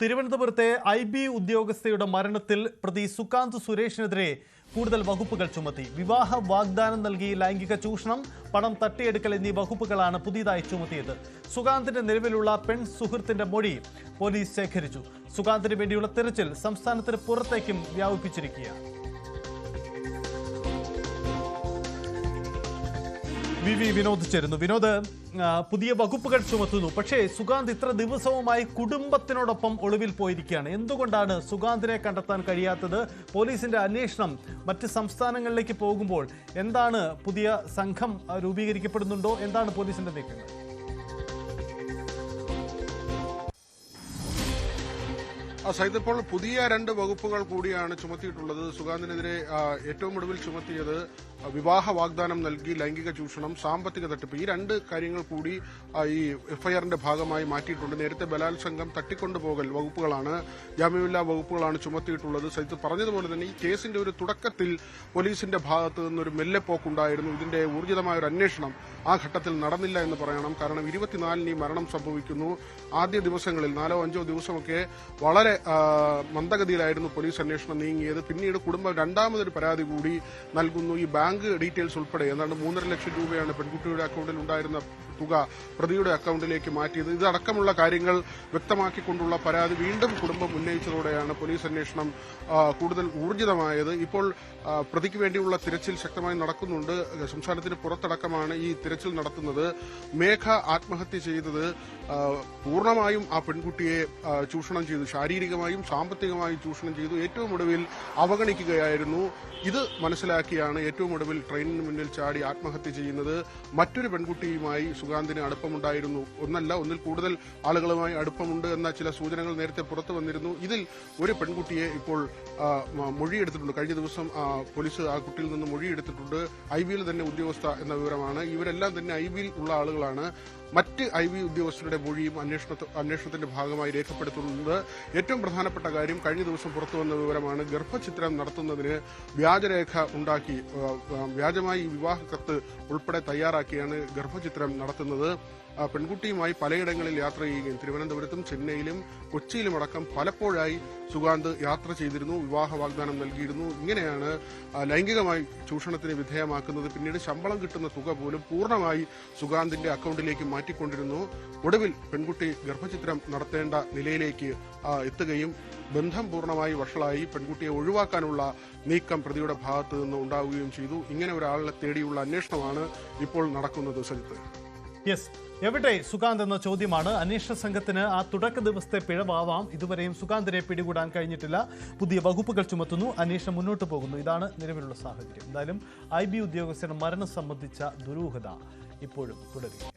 തിരുവനന്തപുരത്തെ IB ഉദ്യോഗസ്ഥയുടെ മരണത്തിൽ പ്രതി സുകാന്ത് സുരേഷിനെതിരെ കൂടുതൽ വകുപ്പുകൾ ചുമത്തി. വിവാഹ വാഗ്ദാനം നൽകി ലൈംഗിക ചൂഷണം, പണം തട്ടിയെടുക്കൽ എന്നീ വകുപ്പുകളാണ് പുതിയതായി ചുമത്തിയത്. സുകാന്തിന്റെ നിലവിലുള്ള പെൺ സുഹൃത്തിന്റെ മൊഴി പോലീസ് ശേഖരിച്ചു. സുകാന്തിന് വേണ്ടിയുള്ള തെരച്ചിൽ സംസ്ഥാനത്തിന് പുറത്തേക്കും വ്യാപിപ്പിച്ചിരിക്കുകയാണ്. വിനോദ് ചേരുന്നു. വിനോദ്, പുതിയ വകുപ്പുകൾ ചുമത്തുന്നു. പക്ഷേ സുകാന്ത് ഇത്ര ദിവസവുമായി കുടുംബത്തിനോടൊപ്പം ഒളിവിൽ പോയിരിക്കുകയാണ്. എന്തുകൊണ്ടാണ് സുകാന്തിനെ കണ്ടെത്താൻ കഴിയാത്തത്? പോലീസിന്റെ അന്വേഷണം മറ്റ് സംസ്ഥാനങ്ങളിലേക്ക് പോകുമ്പോൾ എന്താണ്, പുതിയ സംഘം രൂപീകരിക്കപ്പെടുന്നുണ്ടോ? എന്താണ് പോലീസിന്റെ നീക്കങ്ങൾ? സൈദ്, ഇപ്പോൾ പുതിയ 2 വകുപ്പുകൾ കൂടിയാണ് ചുമത്തിയിട്ടുള്ളത്. സുകാന്തിനെതിരെ ഏറ്റവും ഒടുവിൽ ചുമത്തിയത് വിവാഹ വാഗ്ദാനം നൽകി ലൈംഗിക ചൂഷണം, സാമ്പത്തിക തട്ടിപ്പ്. ഈ 2 കാര്യങ്ങൾ കൂടി ഈ എഫ്ഐആറിന്റെ ഭാഗമായി മാറ്റിയിട്ടുണ്ട്. നേരത്തെ ബലാത്സംഗം, തട്ടിക്കൊണ്ടുപോകൽ വകുപ്പുകളാണ്, ജാമ്യമില്ലാ വകുപ്പുകളാണ് ചുമത്തിയിട്ടുള്ളത്. സൈദ് പറഞ്ഞതുപോലെ തന്നെ ഈ കേസിന്റെ ഒരു തുടക്കത്തിൽ പോലീസിന്റെ ഭാഗത്ത് നിന്നൊരു മെല്ലെപ്പോക്കുണ്ടായിരുന്നു. ഇതിന്റെ ഊർജിതമായ ഒരു അന്വേഷണം ആ ഘട്ടത്തിൽ നടന്നില്ല എന്ന് പറയണം. കാരണം 24-ന് ഈ മരണം സംഭവിക്കുന്നു. ആദ്യ ദിവസങ്ങളിൽ 4-5 ദിവസമൊക്കെ വളരെ മന്ദഗതിയിലായിരുന്നു പോലീസ് അന്വേഷണം നീങ്ങിയത്. പിന്നീട് കുടുംബം രണ്ടാമതൊരു പരാതി കൂടി നൽകുന്നു. ഈ ബാങ്ക് ഡീറ്റെയിൽസ് ഉൾപ്പെടെ ഏതാണ്ട് 3.5 ലക്ഷം രൂപയാണ് പെൺകുട്ടിയുടെ അക്കൗണ്ടിൽ ഉണ്ടായിരുന്ന തുക പ്രതിയുടെ അക്കൗണ്ടിലേക്ക് മാറ്റിയത്. ഇതടക്കമുള്ള കാര്യങ്ങൾ വ്യക്തമാക്കിക്കൊണ്ടുള്ള പരാതി വീണ്ടും കുടുംബം ഉന്നയിച്ചതോടെയാണ് പോലീസ് അന്വേഷണം കൂടുതൽ ഊർജിതമായത്. ഇപ്പോൾ പ്രതിക്ക് വേണ്ടിയുള്ള തിരച്ചിൽ ശക്തമായി നടക്കുന്നുണ്ട്. സംസ്ഥാനത്തിന് പുറത്തടക്കമാണ് ഈ തിരച്ചിൽ നടത്തുന്നത്. മേഘ ആത്മഹത്യ ചെയ്തത് പൂർണ്ണമായും ആ പെൺകുട്ടിയെ ചൂഷണം ചെയ്തു, ശാരീരികമായും സാമ്പത്തികമായും ചൂഷണം ചെയ്തു. ഏറ്റവും ഒടുവിൽ അവഗണിക്കുകയായിരുന്നു. ഇത് മനസ്സിലാക്കിയാണ് ഏറ്റവും ഒടുവിൽ ട്രെയിനിന് മുന്നിൽ ചാടി ആത്മഹത്യ ചെയ്യുന്നത്. മറ്റൊരു പെൺകുട്ടിയുമായി സുകാന്തിന് അടുപ്പമുണ്ടായിരുന്നു. ഒന്നിൽ കൂടുതൽ ആളുകളുമായി അടുപ്പമുണ്ട് എന്ന ചില സൂചനകൾ നേരത്തെ പുറത്തു വന്നിരുന്നു. ഇതിൽ ഒരു പെൺകുട്ടിയെ ഇപ്പോൾ മൊഴിയെടുത്തിട്ടുണ്ട്. കഴിഞ്ഞ ദിവസം പോലീസ് ആ കുട്ടിയിൽ നിന്ന് മൊഴിയെടുത്തിട്ടുണ്ട്. IBയിൽ തന്നെ ഉദ്യോഗസ്ഥ എന്ന വിവരമാണ്. ഇവരെല്ലാം തന്നെ IBയിൽ ഉള്ള ആളുകളാണ്. മറ്റ് IB ഉദ്യോഗസ്ഥരുടെ മൊഴിയും അന്വേഷണത്തിന്റെ ഭാഗമായി രേഖപ്പെടുത്തുന്നത്. ഏറ്റവും പ്രധാനപ്പെട്ട കാര്യം കഴിഞ്ഞ ദിവസം പുറത്തുവന്ന വിവരമാണ്. ഗർഭചിത്രം നടത്തുന്നതിന് വ്യാജരേഖ ഉണ്ടാക്കി, വ്യാജമായി വിവാഹ കത്ത് ഉൾപ്പെടെ തയ്യാറാക്കിയാണ് ഗർഭചിത്രം നടത്തുന്നത്. പെൺകുട്ടിയുമായി പലയിടങ്ങളിൽ യാത്ര ചെയ്യുകയും തിരുവനന്തപുരത്തും ചെന്നൈയിലും കൊച്ചിയിലും അടക്കം പലപ്പോഴായി സുകാന്ത് യാത്ര ചെയ്തിരുന്നു, വിവാഹ വാഗ്ദാനം നൽകിയിരുന്നു. ഇങ്ങനെയാണ് ലൈംഗികമായി ചൂഷണത്തിന് വിധേയമാക്കുന്നത്. പിന്നീട് ശമ്പളം കിട്ടുന്ന തുക പോലും പൂർണ്ണമായി സുകാന്തിന്റെ അക്കൗണ്ടിലേക്ക് മാറ്റിക്കൊണ്ടിരുന്നു. ഒടുവിൽ പെൺകുട്ടി ഗർഭചിത്രം നടത്തേണ്ട നിലയിലേക്ക് എത്തുകയും ബന്ധം പൂർണ്ണമായി വഷളായി പെൺകുട്ടിയെ ഒഴിവാക്കാനുള്ള നീക്കം പ്രതിയുടെ ഭാഗത്തു നിന്ന് ഉണ്ടാവുകയും ചെയ്തു. ഇങ്ങനെ ഒരാളെ തേടിയുള്ള അന്വേഷണമാണ് ഇപ്പോൾ നടക്കുന്നത്. സജിത്ത്, എവിടെ സുകാന്ത് എന്ന ചോദ്യമാണ്. അന്വേഷണ സംഘത്തിന് ആ തുടക്ക ദിവസത്തെ പിഴവാവാം. ഇതുവരെയും സുകാന്തിനെ പിടികൂടാൻ കഴിഞ്ഞിട്ടില്ല. പുതിയ വകുപ്പുകൾ ചുമത്തുന്നു, അന്വേഷണം മുന്നോട്ട് പോകുന്നു. ഇതാണ് നിലവിലുള്ള സാഹചര്യം. എന്തായാലും IB ഉദ്യോഗസ്ഥരുടെ മരണം സംബന്ധിച്ച ദുരൂഹത ഇപ്പോഴും തുടരുന്നു.